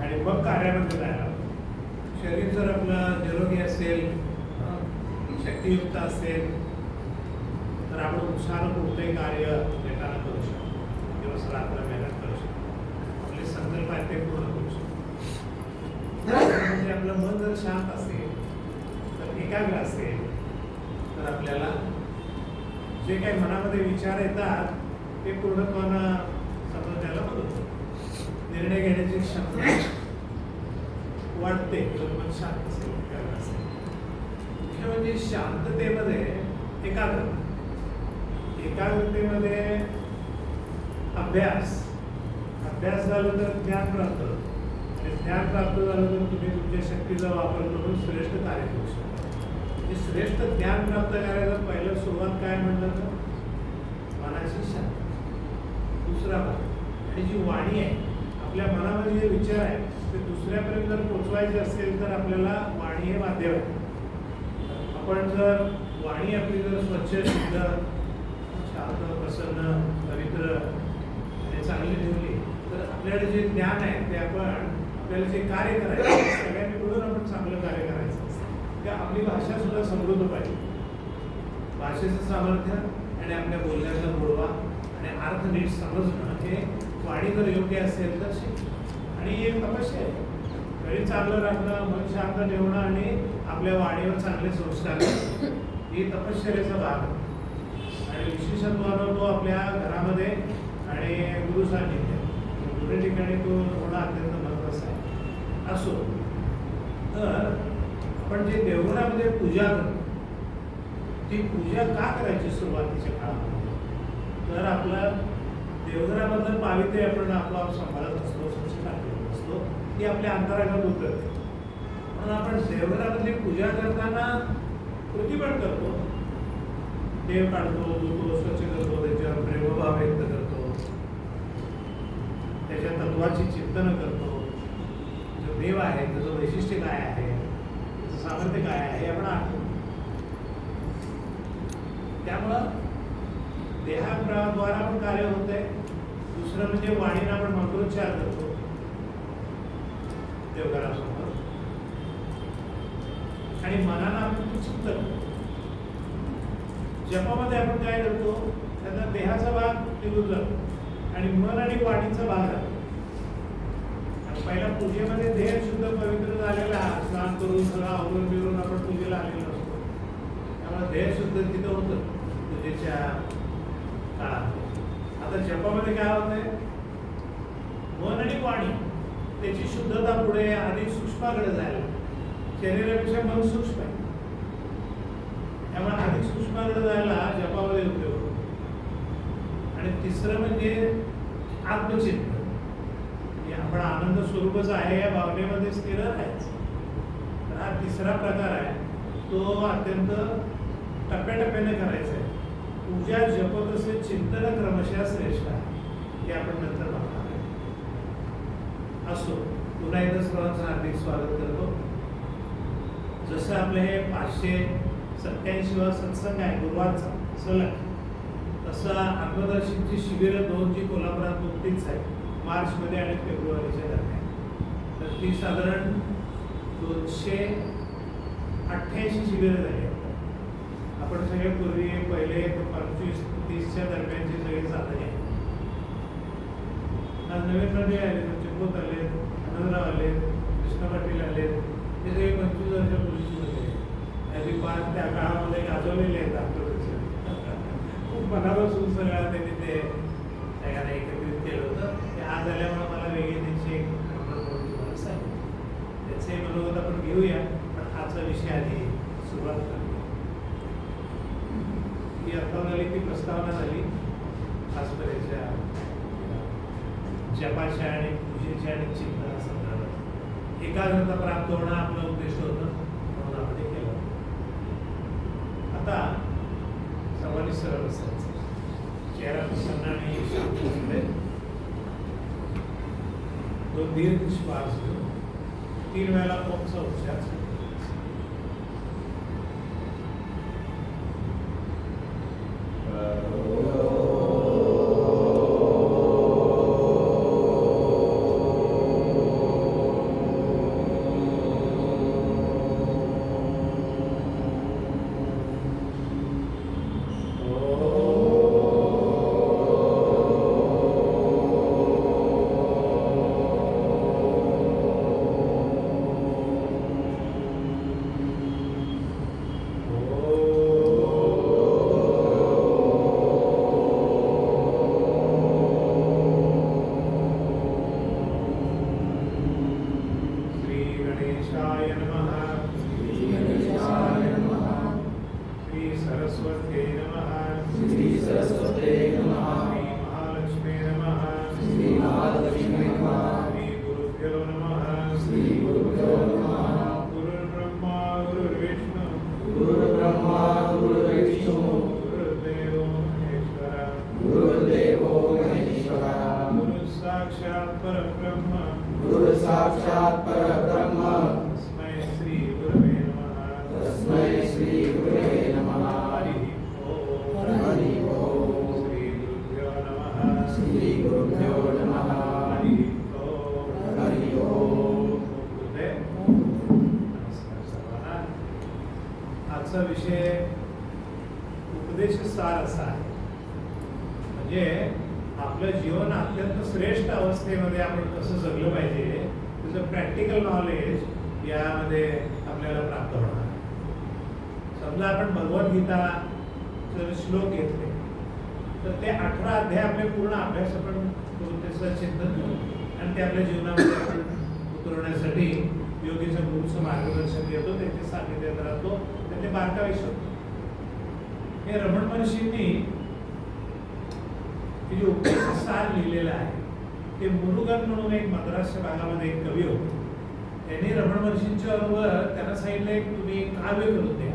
आणि मग कार्यामध्ये जायला. शरीर जर आपलं निरोगी असेल, शक्तियुक्त असेल, तर आपण उत्साहानं कोणतंही कार्य वेगानं करू शकतो, दिवस रात्र मेहनत करू शकतो, आपले संकल्प आहेत ते पूर्ण करू शकतो. म्हणजे आपलं मन जर शांत असेल, तर एकाग्र असेल, तर आपल्याला जे काही मनामध्ये विचार येतात ते पूर्णपणे समजण्याला मदत होते. निर्णय घेण्याची क्षमता वाढते जर मन शांत असेल, एकाग्र असेल. मुख्य म्हणजे शांततेमध्ये एकाग्रतेमध्ये अभ्यास झालं तर ज्ञान प्राप्त होतं, आणि ज्ञान प्राप्त झालं तर तुम्ही तुमच्या शक्तीचा वापर करून श्रेष्ठ कार्य करू शकता. श्रेष्ठ ज्ञान प्राप्त करायला पहिलं सुरुवात काय म्हणलं तर मनाची शांती. दुसरा भाग आणि जी वाणी आहे, आपल्या मनामध्ये जे विचार आहे ते दुसऱ्यापर्यंत जर पोचवायचे असेल तर आपल्याला वाणी हे माध्यम आहे. आपण जर वाणी आपली जर स्वच्छ, शुद्ध, शांत, प्रसन्न, पवित्र आणि चांगली ठेवली तर आपल्याकडे जे ज्ञान आहे ते आपण आपल्याला जे कार्य करायचं सगळ्यांनी मिळून आपण चांगलं कार्य करायचं असतं. की आपली भाषा सुद्धा समृद्ध पाहिजे. भाषेचं सामर्थ्य आणि आपल्या बोलण्याचा गोडवा आणि अर्थ नीट समजणं हे वाणी जर योग्य असेल तर आणि एक तपस्या आहे. घरी चांगलं राखणं, मन शांत ठेवणं आणि आपल्या वाणीवर चांगले संस्कार ही तपश्चर्याचा भाग आहे. आणि विशेषत्वानं तो आपल्या घरामध्ये आणि गुरु सान्निध्य दोन्ही ठिकाणी तो होणं अत्यंत महत्त्वाचं आहे. असो तर आपण जे देवघरामध्ये पूजा करतो ती पूजा का करायची सुरुवातीच्या काळामध्ये, तर आपलं देवघरामधलं पावित्र्य आपण आपोआप सांभाळत असतो, स्वच्छता करत असतो, ती आपल्या अंतरागत उतरते. म्हणून आपण देवघरामधली पूजा करताना कृती पण करतो, देव काढतो, धुतो, स्वच्छ करतो, त्याच्यावर प्रेमभाव व्यक्त करतो, त्याच्या तत्वाची चिंतन करतो. जो देव आहे त्याचं वैशिष्ट्य काय आहे, त्याचं सामर्थ्य काय आहे हे आपण आठवतो. त्यामुळं देहाद्वारा पण कार्य होत आहे. दुसरं म्हणजे वाणीनं आपण मंत्रोच्चार करतो देवघरासमोर, आणि मनाला आपण चिंतन करतो. जपामध्ये आपण काय करतो, त्यांना देहाचा भाग निघून जातो आणि मन आणि वाणीचा भाग राहतो. आणि पहिल्या पूजेमध्ये देह शुद्ध पवित्र झालेला, स्नान करून सगळं आवरून बिरून आपण पूजेला आलेलो असतो. त्यामुळे देह शुद्ध तिथं होतं पूजेच्या काळात. आता जपामध्ये काय होतंय, मन आणि वाणी त्याची शुद्धता पुढे अधिक सूक्ष्माकडे जायला. शरीरापेक्षा मन सूक्ष्म आहे, त्यामुळे अधिक सूक्ष्माकडे जायला जपामध्ये उपयोग होतो. आणि तिसरं म्हणजे आत्मचिंतन. आपण आनंद स्वरूपच आहे या भावनेमध्ये स्थिर राहायचं. तर हा तिसरा प्रकार आहे, तो अत्यंत टप्प्याटप्प्याने करायचा आहे. पूजा जप तसे चिंतन क्रमशः श्रेष्ठ आहे, हे आपण नंतर बघणार आहे. असो, पुन्हा एकदा सर्वांचं हार्दिक स्वागत करतो. जसं आपलं हे 587वा सत्संग आहे गुरुवारचा सलग, तसं आत्मदर्शनची शिबिरं 2 जी कोल्हापुरात नुकतीच आहे मार्चमध्ये आणि फेब्रुवारीच्या दरम्यान. तर ती साधारण 288 शिबिरं झाली. आपण सगळे पूर्वी पहिले 25-30च्या दरम्यानची सगळी साधने आहेत. आज नवीन मध्ये आले, चिंबोत आले, आनंदराव आले, कृष्ण पाटील आले, हे सगळे 25 वर्षापूर्वीची होते. त्याची 5 त्या काळामध्ये गाजवलेले आहेत आत्मदर्शन. खूप मनापासून सगळं त्यांनी ते सगळ्यांना एकत्रित केलं होतं. ते आज आल्यामुळे मला वेगळी त्यांची एक तुम्हाला सांगितलं. त्याचे मनोगत आपण घेऊया, पण आजचा विषय आधी सुरुवात करूया. ही आता झाली ती प्रस्तावना झाली आजपर्यंतच्या जपाच्या आणि पूजेच्या आणि चिंतना संदर्भात. एकाग्रता प्राप्त होणं आपला उद्देश होतं, म्हणून आपण हे केलं. आता सर्वांनी सरळ बसायचं, चेहरा प्रसन्न आणि शांत असले. 2 दीर्घ श्वास घेऊन 3 वेळेला ओमचा उच्चार. साक्षात् परब्रह्म तस्मै श्री गुरवे नमः तस्मै श्री गुरवे नमः हरि हरि ओम श्री गुरुभ्यो नमः श्री गुरुभ्यो नमः हरि हरि ओम नमस्कार सर्वांना. आजचा विषय उपदेश सार असा आहे. म्हणजे आपलं जीवन अत्यंत श्रेष्ठ अवस्थेमध्ये आपण कसं जगलं पाहिजे त्याचं प्रॅक्टिकल नॉलेज यामध्ये आपल्याला प्राप्त होणार. समजा आपण भगवद्गीता श्लोक घेतले तर ते 18 अध्याय आपले पूर्ण अभ्यास आपण करून त्याचं चिंतन करू आणि ते आपल्या जीवनामध्ये आपण उतरवण्यासाठी योगीच्या गुरुचं मार्गदर्शन घेतो, त्याचे सांगितले राहतो, त्याचे बारकावे शोधतो. हे रमण महर्षींनी जे उपदेश सार लिहिलेलं आहे ते मुरुगन म्हणून एक मद्रासच्या भागामध्ये एक कवी होते. त्यांनी रमण महर्षींच्या बरोबर त्यांना सांगितलं एक तुम्ही काव्य करून द्या.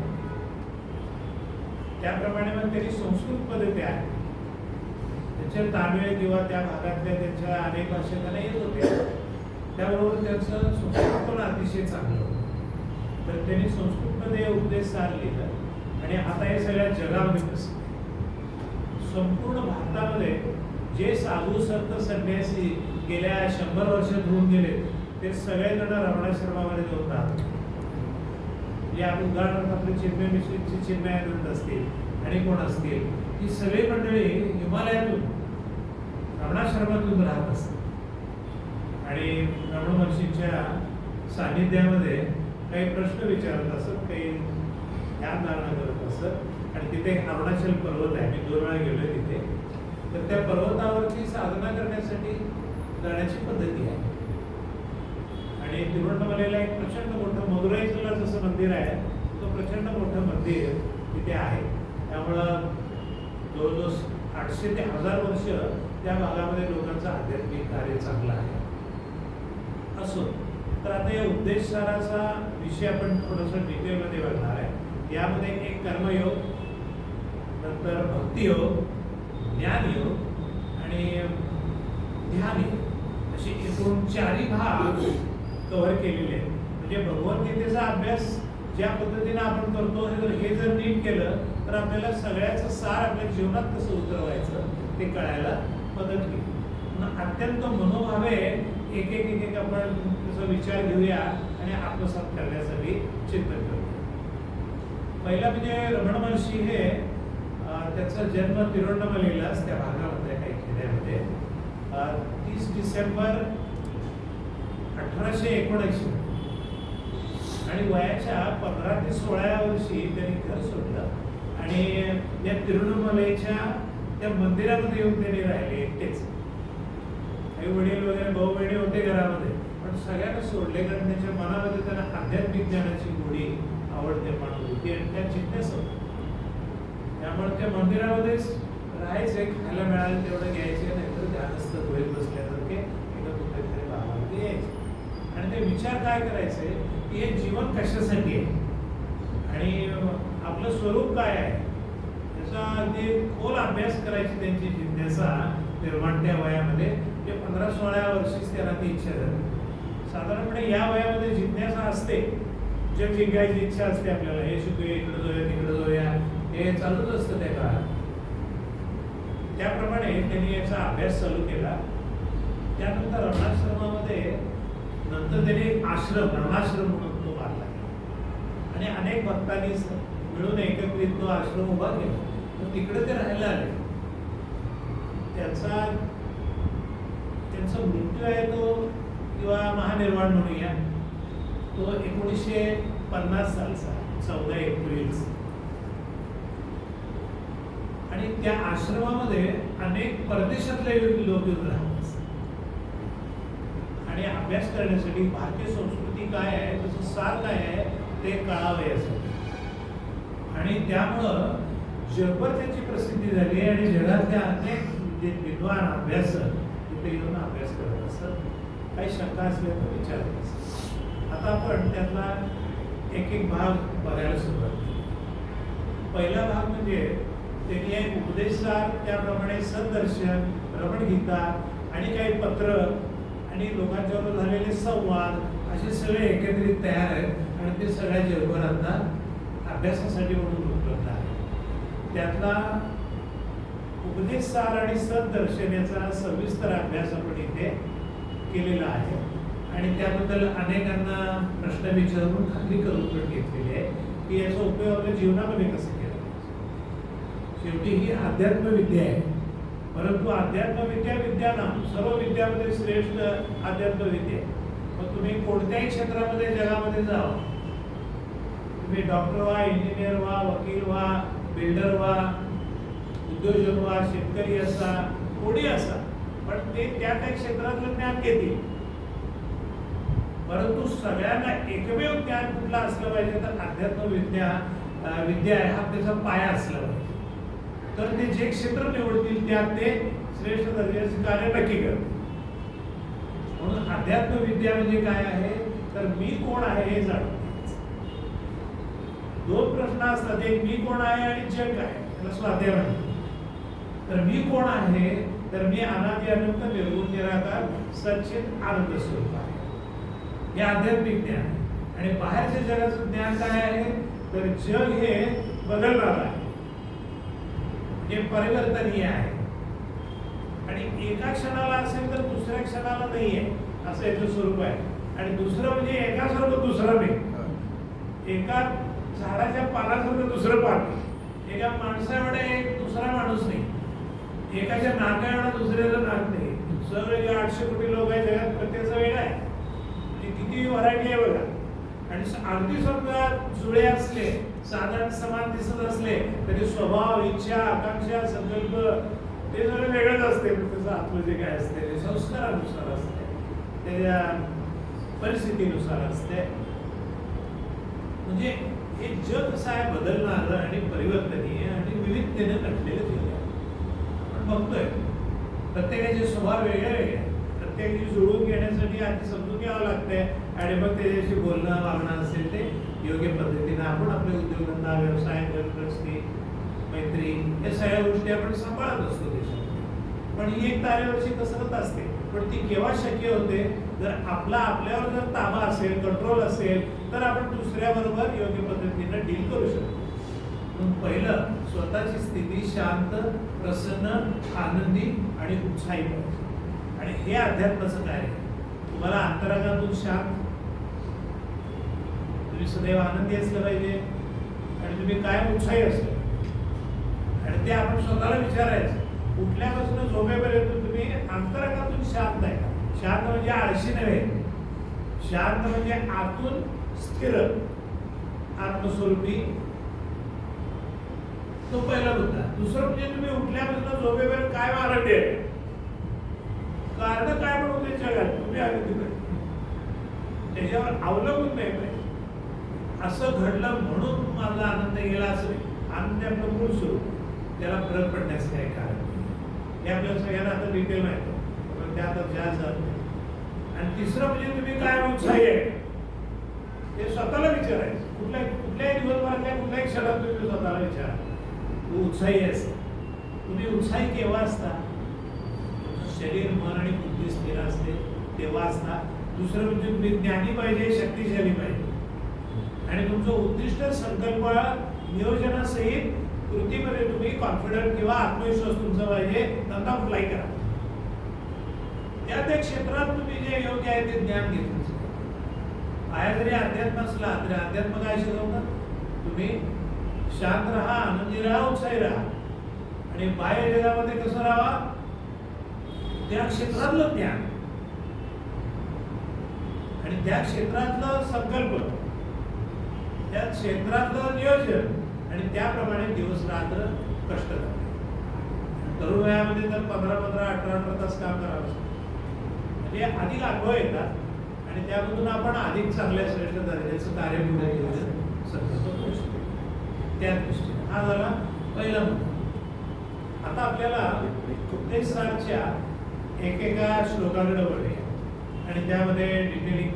त्याप्रमाणे मग त्यांनी संस्कृत पद्धती आहे त्यांच्या तामिळ किंवा त्या भागातल्या त्यांच्या अनेक भाषा त्यांना येत होत्या, त्याबरोबर त्यांचं संस्कृत पण अतिशय चांगलं होतं. तर त्यांनी संस्कृतमध्ये उपदेश सार लिहिलं आणि आता हे सगळ्या जगामध्ये प्रसिद्ध. संपूर्ण भारतामध्ये जे साधू संत संन्यासी गेल्या 100 वर्षात होऊन गेले ते सगळेजण रमणाश्रमामध्ये जाऊन राहतात. या उदाहरणार्थ आपले चिन्मय मिश्रीची चिन्मयानंद असतील आणि कोण असतील, ही सगळी मंडळी हिमालयातून रमणाश्रमातून राहत असतात आणि रमण महर्षींच्या सान्निध्यामध्ये काही प्रश्न विचारत असत, काही ध्यान धारणा करत असत. आणि तिथे एक अरुणाचल पर्वत आहे, मी 2 वेळा गेलोय तिथे. तर त्या पर्वतावरची साधना करण्यासाठी जाण्याची पद्धती आहे. आणि तिरुवण्णमलईला एक प्रचंड मोठं मदुराईला जसं मंदिर आहे तो प्रचंड मोठं मंदिर तिथे आहे. त्यामुळं जवळजवळ 800 ते 1000 वर्ष त्या भागामध्ये लोकांचं आध्यात्मिक कार्य चांगलं आहे. असो तर आता या उपदेशसाराचा विषय आपण थोडंसं डिटेलमध्ये बघणार आहे. यामध्ये एक कर्मयोग, नंतर भक्तियोग, ज्ञानयोग आणि ध्यानयोग असे एकूण 4 भाग कव्हर केलेले आहेत. म्हणजे भगवद्गीतेचा अभ्यास ज्या पद्धतीने आपण करतो हे जर नीट केलं तर आपल्याला सगळ्याचं सार आपल्या जीवनात कसं उतरवायचं ते कळायला मदत होईल. अत्यंत मनोभावे एक एक आपण त्याचा विचार घेऊया आणि आत्मसात करण्यासाठी चिंतन करूया. पहिला म्हणजे रमण महर्षी हे त्याचा जन्म तिरुवण्णमलईलाच त्या भागामध्ये काही खेड्यामध्ये 30 डिसेंबर 1879 आणि वयाच्या 15 ते 16 वर्षी त्यांनी घर सोडलं आणि या तिरुवण्णमलईच्या त्या मंदिरामध्ये येऊन त्यांनी राहिले एकटेच. काही वडील वगैरे भाऊ बहिणी होते घरामध्ये, पण सगळ्यांना सोडले कारण त्याच्या मनामध्ये त्यांना आध्यात्मिक ज्ञानाची गोडी आवड निर्माण होती आणि त्या जिज्ञासा होती. त्यामुळे त्या मंदिरामध्येच राहायचे, खायला मिळालं तेवढं घ्यायचे, नाहीतर ध्यानस्थ होईल बसल्यासारखे एका कुठेतरी भागामध्ये यायचे. आणि ते विचार काय करायचे की हे जीवन कशासाठी आहे आणि आपलं स्वरूप काय आहे याचा अगदी खोल अभ्यास करायची त्यांची जिज्ञासा निर्माण त्या वयामध्ये. जे 15-16 वर्षीच त्यांना ती इच्छा झाली. साधारणपणे या वयामध्ये जिज्ञासा असते, जग जिंकायची इच्छा असते आपल्याला, हे शिकूया, इकडे जाऊया, तिकडे जाऊया, हे चालूच असतं त्या काळात. त्याप्रमाणे त्यांनी याचा अभ्यास चालू केला. त्यानंतर रमणाश्रमामध्ये नंतर त्यांनी एक आश्रम, रमणाश्रम म्हणून तो बांधला आणि अनेक भक्तांनी मिळून एकत्रित तो आश्रम उभा केला. तर तिकडे ते राहायला आले. त्यांचा मृत्यू आहे तो किंवा महानिर्वाण म्हणूया तो 1950 सालचा 14 एप्रिल. आणि त्या आश्रमामध्ये अनेक परदेशातले लोक येऊन राहतात आणि अभ्यास करण्यासाठी भारतीय संस्कृती काय आहे, त्याचं सार काय आहे ते कळावं यासाठी. आणि त्यामुळं जगभर त्याची प्रसिद्धी झाली आणि जगातल्या अनेक जे विद्वान अभ्यासक तिथे येऊन अभ्यास करत असतात. काही शंका असल्या तर विचारत असतात. आता आपण त्यातला एक भाग बघायला सुरुवात केली. पहिला भाग म्हणजे त्यांनी एक उपदेशसार, त्याप्रमाणे सदर्शन, रमणगीता आणि काही पत्र आणि लोकांच्यावर झालेले संवाद वाद असे सगळे एकत्रित तयार आहेत आणि ते सगळ्या जगभर आता अभ्यासासाठी म्हणून उपलब्ध आहे. त्यातला उपदेशसार आणि सददर्शनाचा सविस्तर अभ्यास आपण इथे केलेला आहे आणि त्याबद्दल अनेकांना प्रश्न विचारून खात्री करून पण घेतलेली आहे की याचा उपयोग आपल्या जीवनामध्ये कसा केला पाहिजे. शेवटी ही अध्यात्मविद्या आहे, परंतु अध्यात्मविद्या विद्यानाम सर्व विद्यामध्ये श्रेष्ठ अध्यात्मविद्या आहे. मग तुम्ही कोणत्याही क्षेत्रामध्ये जगामध्ये जावा, तुम्ही डॉक्टर व्हा, इंजिनियर व्हा, वकील व्हा, बिल्डर व्हा, उद्योजक व्हा, शेतकरी असा, कोणी असा, पण ते त्या त्या क्षेत्रातलं ज्ञान घेतील. परंतु सगळ्यांना एकमेव ज्ञान कुठलं असलं पाहिजे तर अध्यात्म विद्या आहे हा त्याचा पाया असला पाहिजे. तर ते जे क्षेत्र निवडतील त्यात ते श्रेष्ठ दर्जाचे कार्य नक्की करतील. म्हणून अध्यात्म विद्या म्हणजे काय आहे तर मी कोण आहे हे जाणून घ्यायचं. दोन प्रश्न असतात, एक मी कोण आहे आणि जग काय, त्याला स्वाध्याय म्हणतात. तर मी कोण आहे तर मी अनादि अनंत निर्गुण निराकार सच्चित आनंद स्वरूप आहे, हे आध्यात्मिक ज्ञान. आणि बाहेरच्या जगाचं ज्ञान काय आहे तर जग हे बदलणार आहे, हे परिवर्तनीय आहे आणि एका क्षणाला असेल तर दुसऱ्या क्षणाला नाही आहे असं याचं स्वरूप आहे. आणि दुसरं म्हणजे एकासारखं दुसरं नाही, एका झाडाच्या पानासारखं दुसरं पान नाही, एका माणसाएवढा एक दुसरा माणूस नाही, एकाच्या नाकाएवढा दुसऱ्याचं नाक नाही. सगळे 800 कोटी लोक आहे जगात, प्रत्येकाचा वेगळा आहे, किती व्हरायटी आहे बघा. आणि अगदी समजा जुळे असले, साधारण समान दिसत असले तरी स्वभाव, इच्छा, आकांक्षा, संकल्प ते सगळं वेगळंच असते. त्याचं आत्म जे काय असते ते संस्कारानुसार असते, त्याच्या परिस्थितीनुसार असते. म्हणजे हे जग कसं आहे बदलणारं आणि परिवर्तनीय आणि विविधतेने नटलेलं जग आहे. आपण बघतोय प्रत्येकाचे स्वभाव वेगळे वेगळे, प्रत्येकाची जुळवून घेण्यासाठी आधी समजून घ्यावं लागतंय आणि मग त्याच्याशी बोलणं वागणं असेल ते योग्य पद्धतीनं आपण आपले उद्योगधंदा, व्यवसाय, गृहस्थी, मैत्री या सगळ्या गोष्टी आपण सांभाळत असतो देशात. पण ही एक तारेवरची कसरत असते, पण ती केव्हा शक्य होते जर आपल्यावर जर ताबा असेल, कंट्रोल असेल तर आपण दुसऱ्याबरोबर योग्य पद्धतीनं डील करू शकतो. म्हणून पहिलं स्वतःची स्थिती शांत, प्रसन्न, आनंदी आणि उत्साही पाहिजे. आणि हे अध्यात्माचं कार्य आहे. तुम्हाला अंतरागातून शांत, तुम्ही सदैव आनंदी असलं पाहिजे आणि तुम्ही कायम उत्साही असलं. आणि ते आपण स्वतःला विचारायचं, उठल्यापासून झोपेपर्यंत तुम्ही अंतरागातून शांत आहे का? शांत म्हणजे आळशी नव्हे, शांत म्हणजे आतून स्थिर आत्मस्वरूपी, तो पहिला मुद्दा. दुसरं म्हणजे तुम्ही उठल्यापासून झोपेपर्यंत काय आनंदी आहे, कारण काय पण होते जगात तुम्ही आनंदी पाहिजे, त्याच्यावर अवलंबून नाही पाहिजे. असं घडलं म्हणून माझा आनंद गेला असं नाही. आनंद आपलं मूळ स्वरूप, त्याला फरक पडण्याचं काही कारण नाही. हे आपल्या सगळ्यांना आता डिटेल माहिती, पण त्या आता ज्या जात नाही. आणि तिसरं म्हणजे तुम्ही काय उत्साही आहे हे स्वतःला विचारायचं. कुठल्याही दिवसभरातल्या कुठल्याही क्षणात तुम्ही स्वतःला विचारा, तू उत्साही आहेस? तुम्ही उत्साही केव्हा असता? शरीर, मन आणि बुद्धी स्थिर असते तेव्हा असता. दुसरं म्हणजे तुम्ही ज्ञानी पाहिजे, शक्तिशाली पाहिजे आणि तुमचं उद्दिष्ट, संकल्प, नियोजनासहित कृतीमध्ये तुम्ही कॉन्फिडंट किंवा आत्मविश्वास तुमचा पाहिजे. धंदा कुठलाही करा, त्या क्षेत्रात तुम्ही जे योग्य आहे ते ज्ञान घेतलं. बाहेर जरी अध्यात्म असला तरी अध्यात्म काय शिकवतात? तुम्ही शांत राहा, आनंदी राहा, उत्साही राहा. आणि बाह्य जगामध्ये कसं राहा, त्या क्षेत्रातलं ज्ञान आणि त्या क्षेत्रातलं संकल्प, त्या क्षेत्रातलं नियोजन आणि त्याप्रमाणे दिवस रात्र कष्ट करणे. तरुण वयामध्ये तर 15-15, 18-18 तास काम करावं लागतं. म्हणजे अधिक अनुभव येतात आणि त्यामधून आपण अधिक चांगल्या श्रेष्ठ दर्जाचं कार्य पुढे घेऊन संकल्प करू शकतो. त्या दृष्टीने हा झाला पहिला मुद्दा. आता आपल्याला उपदेश सारच्या एकेका श्लोकाकडे वळूया आणि त्यामध्ये डिटेलिंग